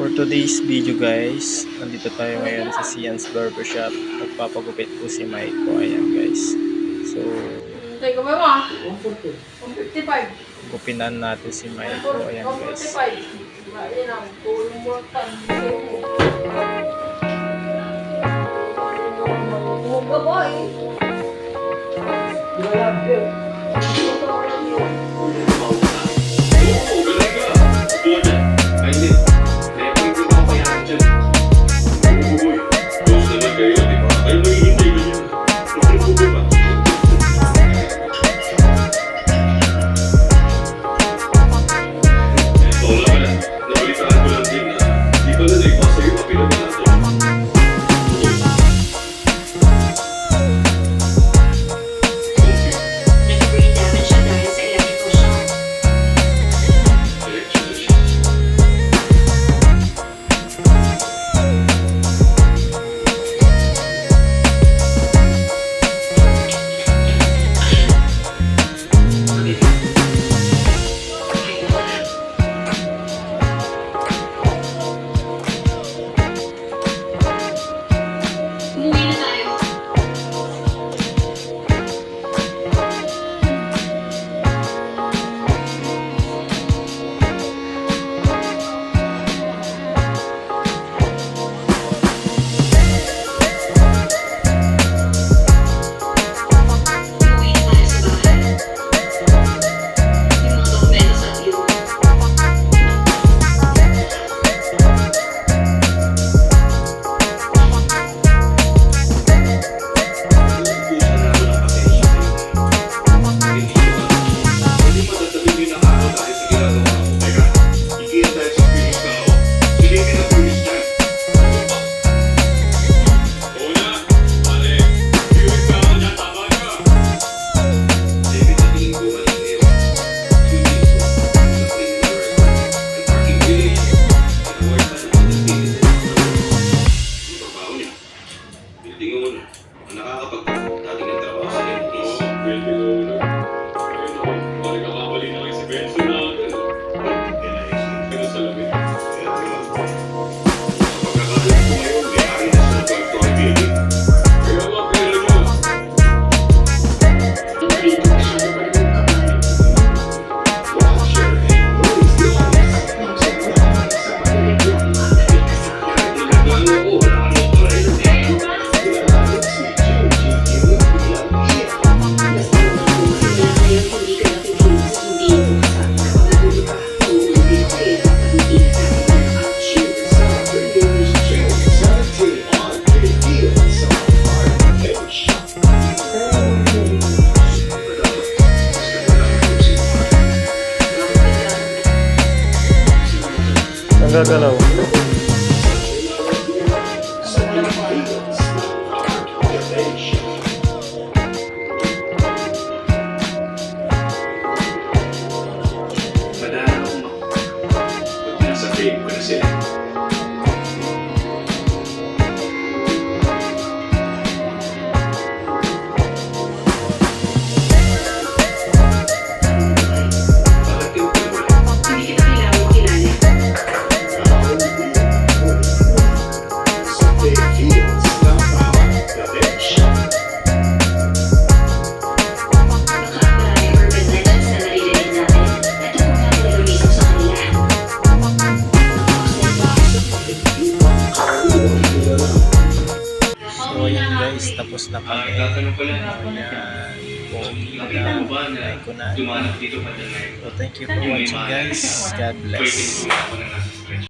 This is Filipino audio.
For today's video guys, nandito tayo ngayon sa Sian's Barbershop. Magpapagupit po si Maiko. Ayan guys. So, Teka ba ma? 155. gupinan natin si Maiko. Ayan guys. 145. Ayan ang tulong mo Huwag ba eh? Ang gagalaw. Madala akong pag nasa frame ko na sila. So ayan guys, tapos na kami. Tatanong pala. Ayan. Nakita mo ba na Maiko na. dumanap dito pa dyan? So thank you for watching guys. God bless. Pwede ko na ako na nasa stretch.